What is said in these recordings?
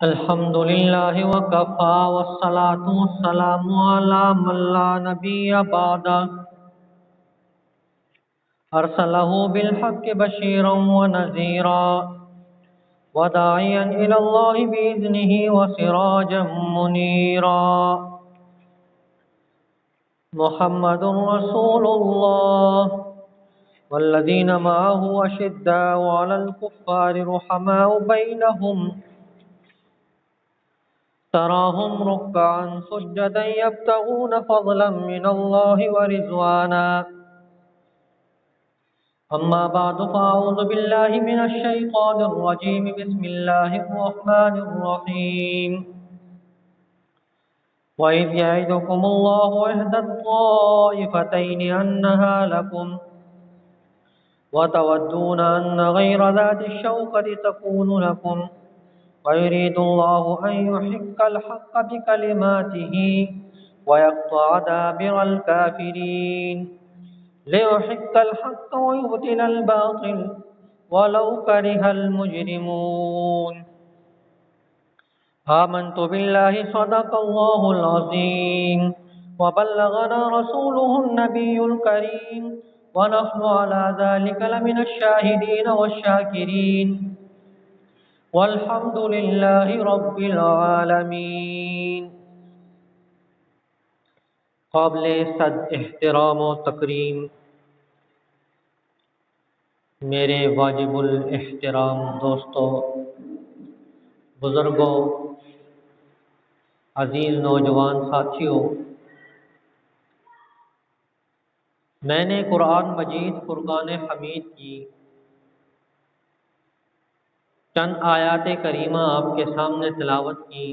الحمد للہ وکفا والصلاة والسلام علی من لا نبی بعدہ ارسلہ بالحق بشیرا ونذیرا وداعیا الی اللہ بإذنہ وسراجا منیرا محمد رسول اللہ والذین معه اشداء علی الکفار رحماء بینہم تراهم ركعا سجدا يبتغون فضلا من الله ورضوانا أما بعد فأعوذ بالله من الشيطان الرجيم بسم الله الرحمن الرحيم وإذ يعدكم الله إحدى الطائفتين أنها لكم وتودون أن غير ذات الشوكة تكون لكم ويريد الله أن يحق الحق بكلماته ويقطع دابر الكافرين ليحق الحق ويبطل الباطل ولو كره المجرمون آمنت بالله صدق الله العظيم وبلغنا رسوله النبي الكريم ونحن على ذلك لمن الشاهدين والشاكرين والحمد للہ رب العالمین۔ قابل صد احترام و تکریم میرے واجب الاحترام دوستو، بزرگوں، عزیز نوجوان ساتھیوں، میں نے قرآن مجید فرقان حمید کی چند آیات کریمہ آپ کے سامنے تلاوت کی۔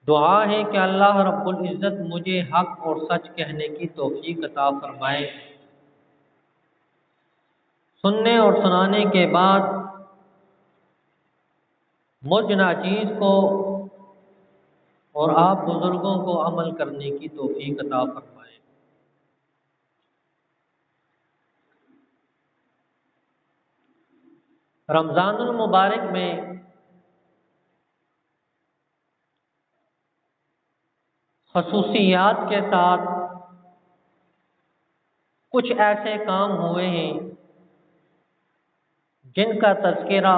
دعا ہے کہ اللہ رب العزت مجھے حق اور سچ کہنے کی توفیق عطا فرمائے۔ سننے اور سنانے کے بعد مجھ ناچیز کو اور آپ بزرگوں کو عمل کرنے کی توفیق عطا فرمائے۔ رمضان المبارک میں خصوصیات کے ساتھ کچھ ایسے کام ہوئے ہیں جن کا تذکرہ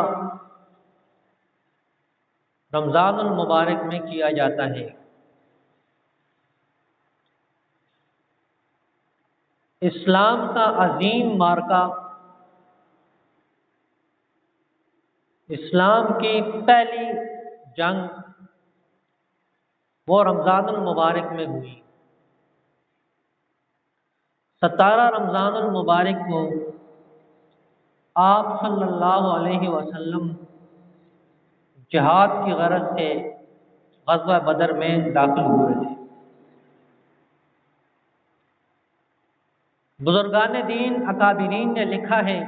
رمضان المبارک میں کیا جاتا ہے۔ اسلام کا عظیم مارکہ، اسلام کی پہلی جنگ وہ رمضان المبارک میں ہوئی۔ 17 رمضان المبارک کو آپ صلی اللہ علیہ وسلم جہاد کی غرض سے غزوہ بدر میں داخل ہوئے تھے۔ بزرگان دین اکابرین نے لکھا ہے،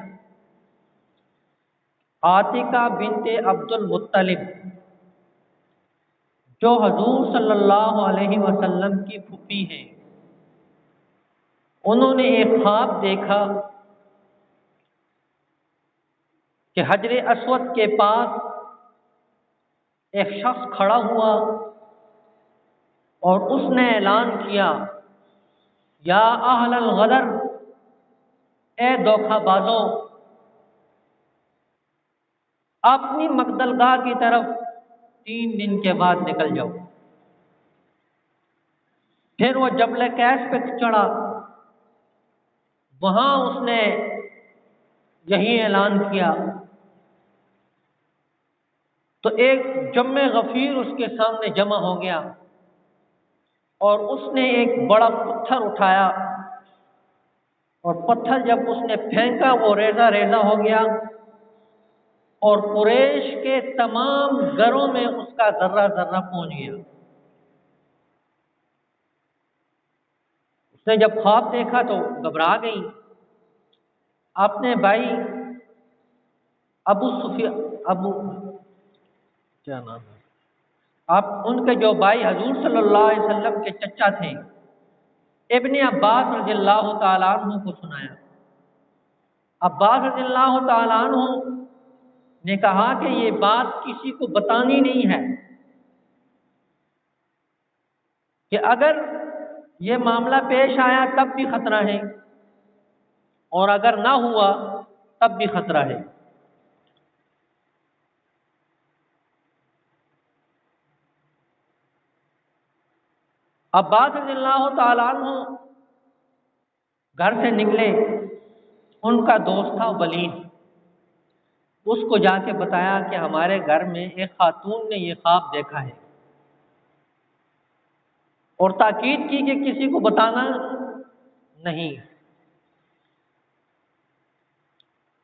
عاتقہ بنت عبد المطلب جو حضور صلی اللہ علیہ وسلم کی پھوپھی ہیں، انہوں نے ایک خواب دیکھا کہ حجر اسود کے پاس ایک شخص کھڑا ہوا اور اس نے اعلان کیا، یا اہل الغدر، اے دھوکہ بازوں، اپنی مقتلگاہ کی طرف 3 دن کے بعد نکل جاؤ۔ پھر وہ جبل کیس پہ چڑھا، وہاں اس نے یہی اعلان کیا تو ایک جمع غفیر اس کے سامنے جمع ہو گیا اور اس نے ایک بڑا پتھر اٹھایا اور پتھر جب اس نے پھینکا وہ ریزہ ریزہ ہو گیا اور قریش کے تمام گھروں میں اس کا ذرہ ذرہ پہنچ گیا۔ اس نے جب خواب دیکھا تو گھبرا گئی، اپنے بھائی کیا نام ہے، ان کے جو بھائی حضور صلی اللہ علیہ وسلم کے چچا تھے، ابن عباس رضی اللہ تعالیٰ عنہ کو سنایا عباس رضی اللہ تعالیٰ عنہ نے کہا کہ یہ بات کسی کو بتانی نہیں ہے، کہ اگر یہ معاملہ پیش آیا تب بھی خطرہ ہے اور اگر نہ ہوا تب بھی خطرہ ہے۔ عباس رضی اللہ تعالیٰ عنہ گھر سے نکلے، ان کا دوست تھا ولید، اس کو جا کے بتایا کہ ہمارے گھر میں ایک خاتون نے یہ خواب دیکھا ہے، اور تاکید کی کہ کسی کو بتانا نہیں۔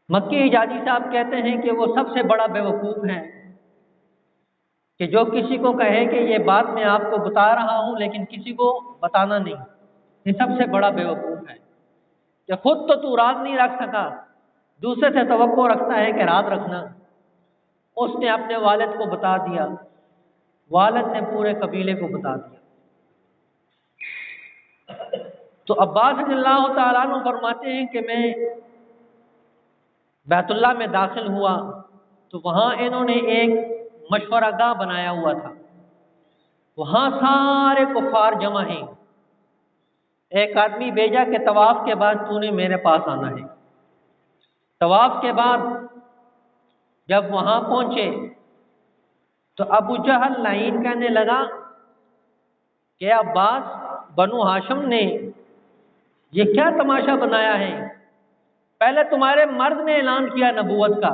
مکی حجازی صاحب کہتے ہیں کہ وہ سب سے بڑا بیوقوف ہے کہ جو کسی کو کہے کہ یہ بات میں آپ کو بتا رہا ہوں لیکن کسی کو بتانا نہیں، یہ سب سے بڑا بیوقوف ہے کہ خود تو راز نہیں رکھ سکا، دوسرے سے توقع رکھتا ہے کہ راز رکھنا۔ اس نے اپنے والد کو بتا دیا، والد نے پورے قبیلے کو بتا دیا۔ تو عباس رضی اللہ تعالیٰ عنہ فرماتے ہیں کہ میں بیت اللہ میں داخل ہوا تو وہاں انہوں نے ایک مشورہ گاہ بنایا ہوا تھا، وہاں سارے کفار جمع ہیں۔ ایک آدمی بھیجا کہ طواف کے بعد تو نے میرے پاس آنا ہے۔ طواف کے بعد جب وہاں پہنچے تو ابو جہل لعین کہنے لگا کہ عباس، بنو ہاشم نے یہ کیا تماشا بنایا ہے؟ پہلے تمہارے مرد نے اعلان کیا نبوت کا،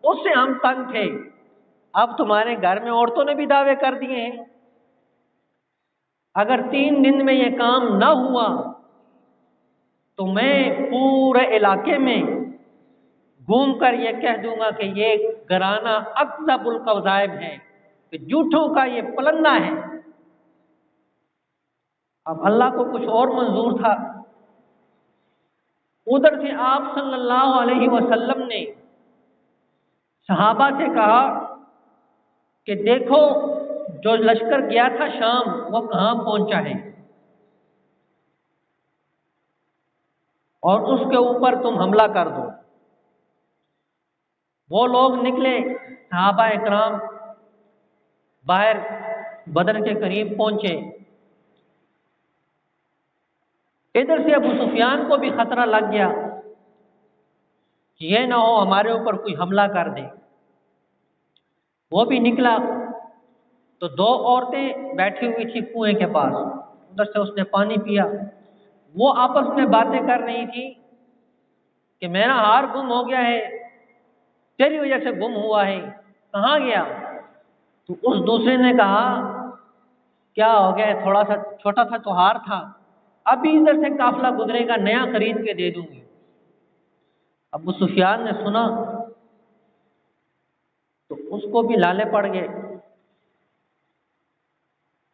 اس سے ہم تنگ تھے، اب تمہارے گھر میں عورتوں نے بھی دعوے کر دیے ہیں۔ اگر 3 دن میں یہ کام نہ ہوا تو میں پورے علاقے میں گھوم کر یہ کہہ دوں گا کہ یہ گھرانہ اکذب القذائب ہے، کہ جھوٹوں کا یہ پلندہ ہے۔ اب اللہ کو کچھ اور منظور تھا۔ ادھر سے آپ صلی اللہ علیہ وسلم نے صحابہ سے کہا کہ دیکھو جو لشکر گیا تھا شام وہ کہاں پہنچا ہے، اور اس کے اوپر تم حملہ کر دو۔ وہ لوگ نکلے، صحابہ اکرام باہر بدر کے قریب پہنچے۔ ادھر سے ابو سفیان کو بھی خطرہ لگ گیا کہ یہ نہ ہو ہمارے اوپر کوئی حملہ کر دے۔ وہ بھی نکلا تو 2 عورتیں بیٹھی ہوئی تھی کنویں کے پاس، ادھر سے اس نے پانی پیا۔ وہ آپس میں باتیں کر رہی تھی کہ میرا ہار گم ہو گیا ہے، تیری وجہ سے گم ہوا ہے، کہاں گیا؟ تو اس دوسرے نے کہا کیا ہو گیا، تھوڑا سا چھوٹا سا تو ہار تھا، ابھی ادھر سے قافلہ گزرے گا نیا خرید کے دے دوں گی۔ ابو سفیان نے سنا تو اس کو بھی لالے پڑ گئے،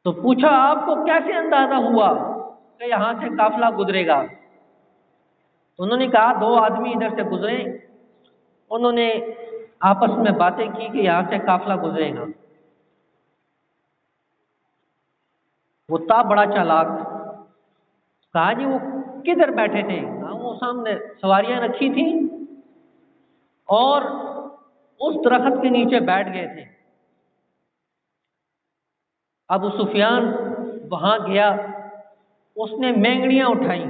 تو پوچھا آپ کو کیسے اندازہ ہوا کہ یہاں سے قافلہ گزرے گا؟ تو انہوں نے کہا 2 آدمی ادھر سے گزرے، انہوں نے آپس میں باتیں کی کہ یہاں سے قافلہ گزرے گا۔ وہ تھا بڑا چالاک، کہا جی وہ کدھر بیٹھے تھے؟ کہا وہ سامنے سواریاں رکھی تھیں اور اس درخت کے نیچے بیٹھ گئے تھے۔ ابو سفیان وہاں گیا، اس نے مینگڑیاں اٹھائیں،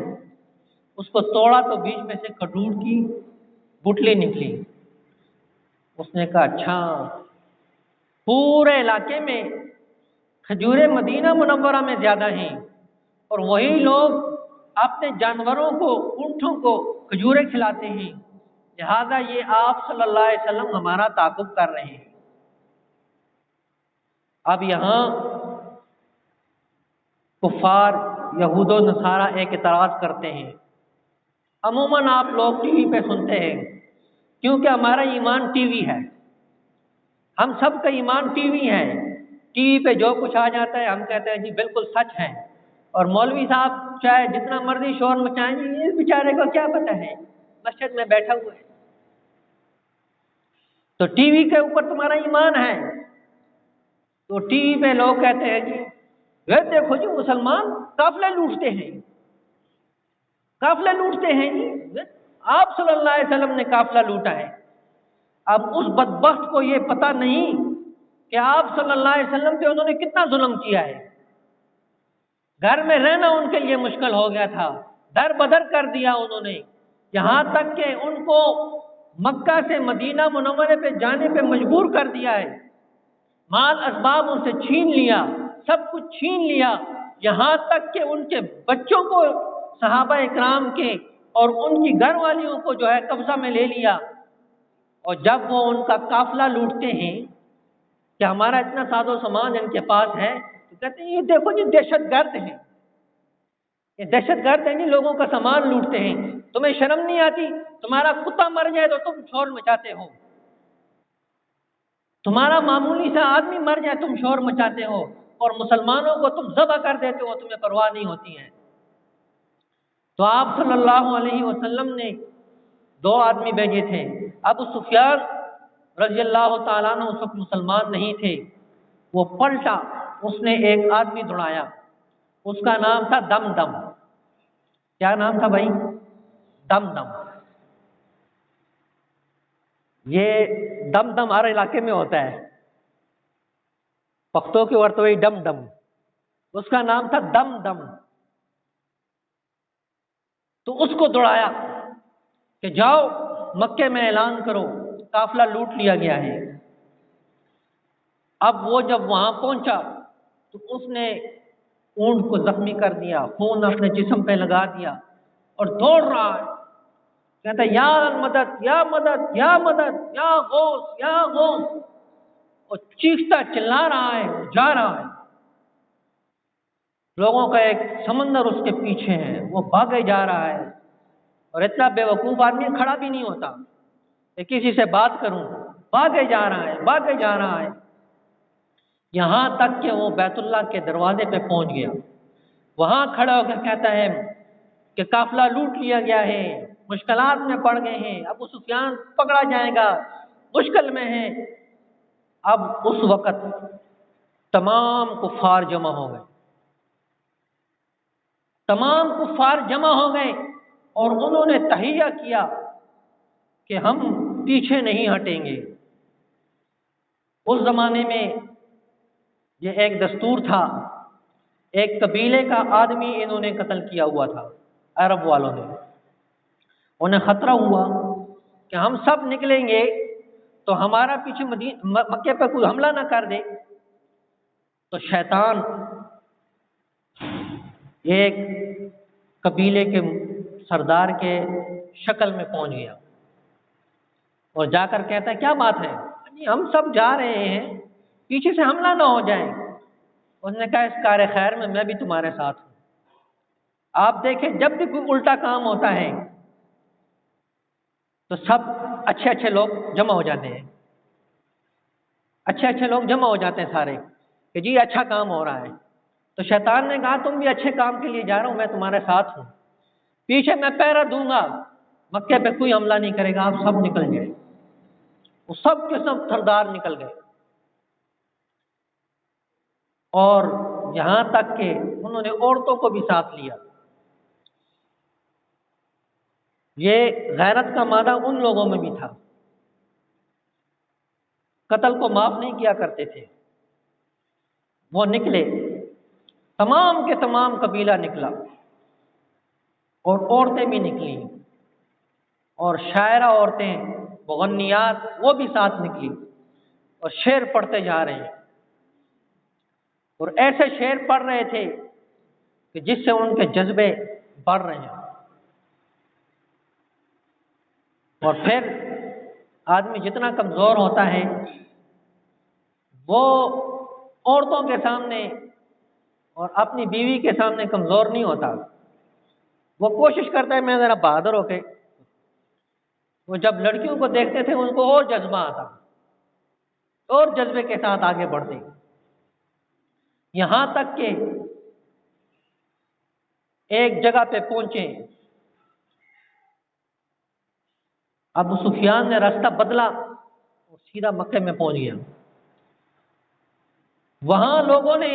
اس کو توڑا تو بیچ میں سے کھجور کی گٹلی نکلی۔ اس نے کہا اچھا، پورے علاقے میں کھجوریں مدینہ منورہ میں زیادہ ہیں اور وہی لوگ اپنے جانوروں کو، اونٹوں کو کھجوریں کھلاتے ہیں، لہذا یہ آپ صلی اللہ علیہ وسلم ہمارا تعاقب کر رہے ہیں۔ اب یہاں کفار یہود و نصارہ ایک اعتراض کرتے ہیں، عموماً آپ لوگ ٹی وی پہ سنتے ہیں، کیونکہ ہمارا ایمان ٹی وی ہے، ہم سب کا ایمان ٹی وی ہے، ٹی وی پہ جو کچھ آ جاتا ہے ہم کہتے ہیں جی بالکل سچ ہے، اور مولوی صاحب چاہے جتنا مرضی شور مچائیں جی اس بیچارے کو کیا پتہ ہے، مسجد میں بیٹھا ہوا ہے۔ تو ٹی وی کے اوپر تمہارا ایمان ہے، تو ٹی وی پہ لوگ کہتے ہیں جی یہ دیکھو جی مسلمان قافلے لوٹتے ہیں، قافلے لوٹتے ہیں جی، آپ صلی اللہ علیہ وسلم نے قافلہ لوٹا ہے۔ اب اس بدبخت کو یہ پتہ نہیں کہ آپ صلی اللہ علیہ وسلم پہ انہوں نے کتنا ظلم کیا ہے۔ گھر میں رہنا ان کے لیے مشکل ہو گیا تھا، در بدر کر دیا انہوں نے، یہاں تک کہ ان کو مکہ سے مدینہ منورے پہ جانے پہ مجبور کر دیا ہے، مال اسباب ان سے چھین لیا، سب کچھ چھین لیا، یہاں تک کہ ان کے بچوں کو صحابہ اکرام کے اور ان کی گھر والیوں کو جو ہے قبضہ میں لے لیا۔ اور جب وہ ان کا قافلہ لوٹتے ہیں کہ ہمارا اتنا ساز و سامان ان کے پاس ہے، تو کہتے ہیں یہ دیکھو یہ دہشت گرد ہیں، یہ دہشت گرد ہیں، لوگوں کا سامان لوٹتے ہیں، تمہیں شرم نہیں آتی؟ تمہارا کتا مر جائے تو تم شور مچاتے ہو، تمہارا معمولی سا آدمی مر جائے تم شور مچاتے ہو، اور مسلمانوں کو تم ذبح کر دیتے ہو، تمہیں پرواہ نہیں ہوتی ہے۔ تو آپ صلی اللہ علیہ وسلم نے دو آدمی بھیجے تھے۔ ابو سفیان رضی اللہ تعالیٰ عنہ اس وقت مسلمان نہیں تھے، وہ پلٹا، اس نے ایک آدمی دوڑایا، اس کا نام تھا دمدم۔ کیا نام تھا بھائی؟ دمدم۔ یہ دمدم ہر علاقے میں ہوتا ہے، پختوں کے ورتوئی ڈم ڈم، اس کا نام تھا دمدم۔ تو اس کو دوڑایا کہ جاؤ مکے میں اعلان کرو قافلہ لوٹ لیا گیا ہے۔ اب وہ جب وہاں پہنچا تو اس نے اونٹ کو زخمی کر دیا، خون اپنے جسم پہ لگا دیا اور دوڑ رہا ہے، کہتا ہے یا مدد یا مدد یا مدد یا غوث یا غوث، اور چیختا چلا رہا ہے، جا رہا ہے۔ لوگوں کا ایک سمندر اس کے پیچھے ہے، وہ بھاگے جا رہا ہے، اور اتنا بے وقوف آدمی کھڑا بھی نہیں ہوتا کہ کسی سے بات کروں، بھاگے جا رہا ہے، بھاگے جا رہا ہے، یہاں تک کہ وہ بیت اللہ کے دروازے پہ پہنچ گیا۔ وہاں کھڑا ہو کر کہتا ہے کہ قافلہ لوٹ لیا گیا ہے، مشکلات میں پڑ گئے ہیں، ابو سفیان پکڑا جائے گا، مشکل میں ہے۔ اب اس وقت تمام کفار جمع ہو گئے، تمام کفار جمع ہو گئے، اور انہوں نے تہیہ کیا کہ ہم پیچھے نہیں ہٹیں گے۔ اس زمانے میں یہ ایک دستور تھا، ایک قبیلے کا آدمی انہوں نے قتل کیا ہوا تھا، عرب والوں نے، انہیں خطرہ ہوا کہ ہم سب نکلیں گے تو ہمارا پیچھے مکے پہ کوئی حملہ نہ کر دے۔ تو شیطان ایک قبیلے کے سردار کے شکل میں پہنچ گیا اور جا کر کہتا ہے کیا بات ہے؟ ہم سب جا رہے ہیں، پیچھے سے حملہ نہ ہو جائے۔ اس نے کہا اس کار خیر میں میں بھی تمہارے ساتھ ہوں۔ آپ دیکھیں جب بھی کوئی الٹا کام ہوتا ہے تو سب اچھے اچھے لوگ جمع ہو جاتے ہیں، اچھے اچھے لوگ جمع ہو جاتے ہیں سارے کہ جی اچھا کام ہو رہا ہے۔ تو شیطان نے کہا تم بھی اچھے کام کے لیے جا رہا ہوں، میں تمہارے ساتھ ہوں، پیچھے میں پہرا دوں گا، مکے پہ کوئی حملہ نہیں کرے گا، آپ سب نکل جائیں۔ وہ سب کے سب سردار نکل گئے، اور یہاں تک کہ انہوں نے عورتوں کو بھی ساتھ لیا۔ یہ غیرت کا مادہ ان لوگوں میں بھی تھا، قتل کو معاف نہیں کیا کرتے تھے۔ وہ نکلے، تمام کے تمام قبیلہ نکلا، اور عورتیں بھی نکلیں، اور شاعرہ عورتیں مغنیات وہ بھی ساتھ نکلی، اور شعر پڑھتے جا رہے ہیں، اور ایسے شعر پڑھ رہے تھے کہ جس سے ان کے جذبے بڑھ رہے ہیں۔ اور پھر آدمی جتنا کمزور ہوتا ہے وہ عورتوں کے سامنے اور اپنی بیوی کے سامنے کمزور نہیں ہوتا، وہ کوشش کرتا ہے میں ذرا بہادر ہو کے۔ وہ جب لڑکیوں کو دیکھتے تھے ان کو اور جذبہ آتا، اور جذبے کے ساتھ آگے بڑھتے، یہاں تک کہ ایک جگہ پہ پہنچے، ابو سفیان نے راستہ بدلا اور سیدھا مکے میں پہنچ گیا۔ وہاں لوگوں نے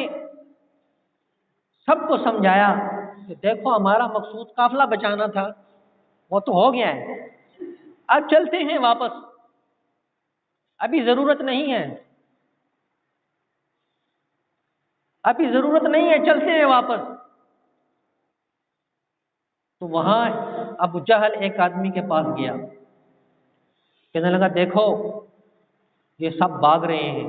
سب کو سمجھایا کہ دیکھو ہمارا مقصود قافلہ بچانا تھا، وہ تو ہو گیا ہے، اب چلتے ہیں واپس، ابھی ضرورت نہیں ہے، ابھی ضرورت نہیں ہے، چلتے ہیں واپس۔ تو وہاں ابو جہل ایک آدمی کے پاس گیا، کہنے لگا دیکھو یہ سب بھاگ رہے ہیں،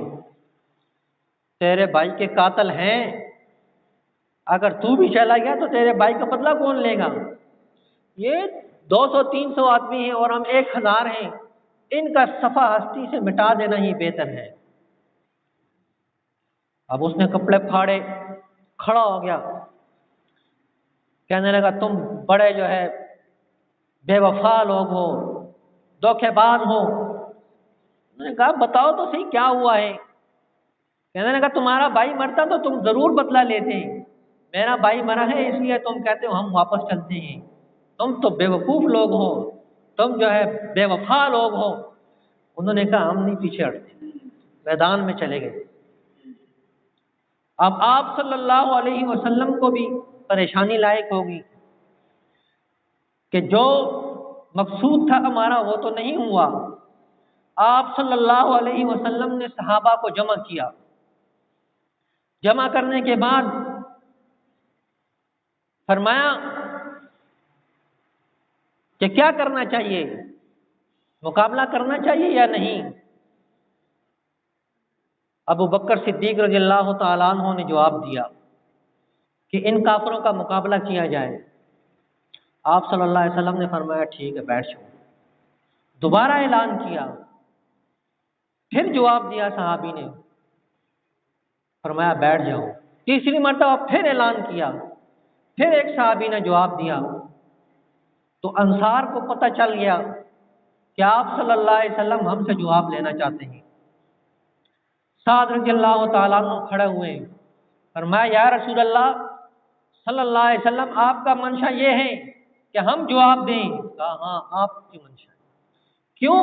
تیرے بھائی کے قاتل ہیں، اگر تو بھی چلا گیا تو تیرے بھائی کا بدلہ کون لے گا؟ یہ 200-300 آدمی ہیں اور ہم 1000 ہیں، ان کا صفحہ ہستی سے مٹا دینا ہی بہتر ہے۔ اب اس نے کپڑے پھاڑے، کھڑا ہو گیا، کہنے لگا تم بڑے جو ہے بے وفا لوگ ہو، دھوکے باز ہو۔ میں نے کہا بتاؤ تو صحیح کیا ہوا ہے؟ کہنے لگا تمہارا بھائی مرتا تو تم ضرور بدلہ لیتے، میرا بھائی مرا ہے اس لیے تم کہتے ہو ہم واپس چلتے ہیں، تم تو بے وقوف لوگ ہو، تم جو ہے بے وفا لوگ ہو۔ انہوں نے کہا ہم نہیں پیچھے ہٹتے، میدان میں چلے گئے۔ اب آپ صلی اللہ علیہ وسلم کو بھی پریشانی لائق ہوگی کہ جو مقصود تھا ہمارا وہ تو نہیں ہوا۔ آپ صلی اللہ علیہ وسلم نے صحابہ کو جمع کیا، جمع کرنے کے بعد فرمایا کہ کیا کرنا چاہیے، مقابلہ کرنا چاہیے یا نہیں؟ ابو بکر صدیق رضی اللہ تعالیٰ عنہ نے جواب دیا کہ ان کافروں کا مقابلہ کیا جائے۔ آپ صلی اللہ علیہ وسلم نے فرمایا ٹھیک ہے بیٹھ جاؤ۔ دوبارہ اعلان کیا، پھر جواب دیا صحابی نے، فرمایا بیٹھ جاؤ۔ تیسری مرتبہ پھر اعلان کیا، پھر ایک صحابی نے جواب دیا، تو انصار کو پتہ چل گیا کہ آپ صلی اللہ علیہ وسلم ہم سے جواب لینا چاہتے ہیں۔ سعد رضی اللہ تعالیٰ عنہ کھڑے ہوئے، فرمایا یا رسول اللہ صلی اللہ علیہ وسلم آپ کا منشا یہ ہے کہ ہم جواب دیں؟ کہا ہاں آپ کی منشا ہے۔ کیوں؟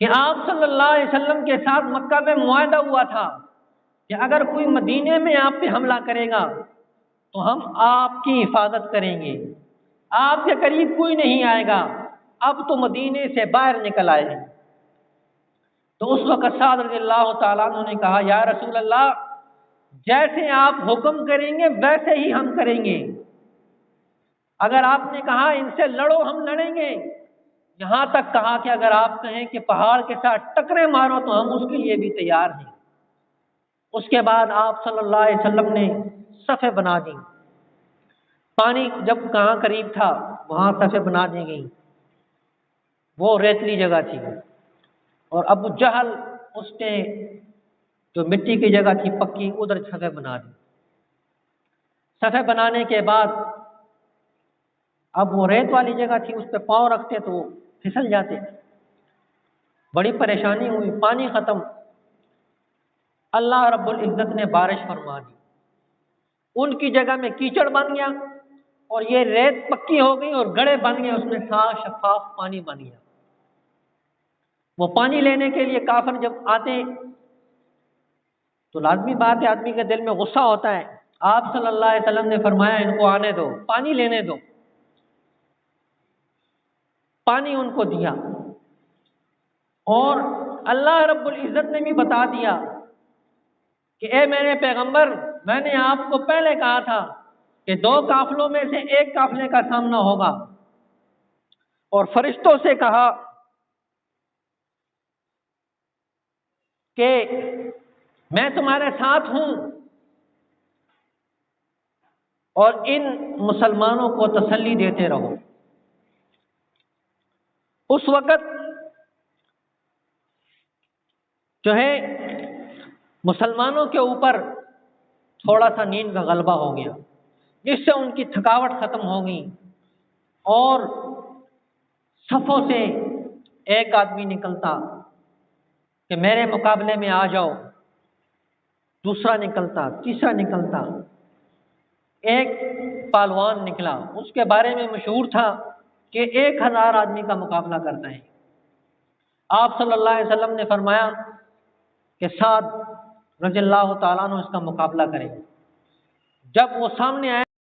کہ آپ صلی اللہ علیہ وسلم کے ساتھ مکہ میں معاہدہ ہوا تھا کہ اگر کوئی مدینے میں آپ پہ حملہ کرے گا تو ہم آپ کی حفاظت کریں گے، آپ کے قریب کوئی نہیں آئے گا، اب تو مدینے سے باہر نکل آئے ہیں۔ تو اس وقت سعد رضی اللہ تعالیٰ عنہ نے کہا یا رسول اللہ جیسے آپ حکم کریں گے ویسے ہی ہم کریں گے، اگر آپ نے کہا ان سے لڑو ہم لڑیں گے، یہاں تک کہا کہ اگر آپ کہیں کہ پہاڑ کے ساتھ ٹکرے مارو تو ہم اس کے لیے بھی تیار ہیں۔ اس کے بعد آپ صلی اللہ علیہ وسلم نے صفیں بنا دی، پانی جب کہاں قریب تھا وہاں صفیں بنا دی گئی، وہ ریتلی جگہ تھی، اور ابو جہل اس نے جو مٹی کی جگہ تھی پکی ادھر صفیں بنا دی۔ صفیں بنانے کے بعد اب وہ ریت والی جگہ تھی، اس پہ پاؤں رکھتے تو پھسل جاتے، بڑی پریشانی ہوئی، پانی ختم۔ اللہ رب العزت نے بارش فرما دی، ان کی جگہ میں کیچڑ بن گیا اور یہ ریت پکی ہو گئی اور گڑھے بن گئے، اس میں صاف شفاف پانی بن گیا۔ وہ پانی لینے کے لیے کافر جب آتے تو لازمی بات ہے آدمی کے دل میں غصہ ہوتا ہے۔ آپ صلی اللہ علیہ وسلم نے فرمایا ان کو آنے دو، پانی لینے دو۔ پانی ان کو دیا، اور اللہ رب العزت نے بھی بتا دیا کہ اے میرے پیغمبر میں نے آپ کو پہلے کہا تھا کہ 2 قافلوں میں سے ایک قافلے کا سامنا ہوگا، اور فرشتوں سے کہا کہ میں تمہارے ساتھ ہوں، اور ان مسلمانوں کو تسلی دیتے رہو۔ اس وقت جو ہے مسلمانوں کے اوپر تھوڑا سا نیند کا غلبہ ہو گیا، جس سے ان کی تھکاوٹ ختم ہو گئی، اور صفوں سے ایک آدمی نکلتا کہ میرے مقابلے میں آ جاؤ، دوسرا نکلتا، تیسرا نکلتا، ایک پہلوان نکلا، اس کے بارے میں مشہور تھا کہ 1000 آدمی کا مقابلہ کرتا ہے۔ آپ صلی اللہ علیہ وسلم نے فرمایا کہ سعد رضی اللہ تعالیٰ عنہ اس کا مقابلہ کرے۔ جب وہ سامنے آیا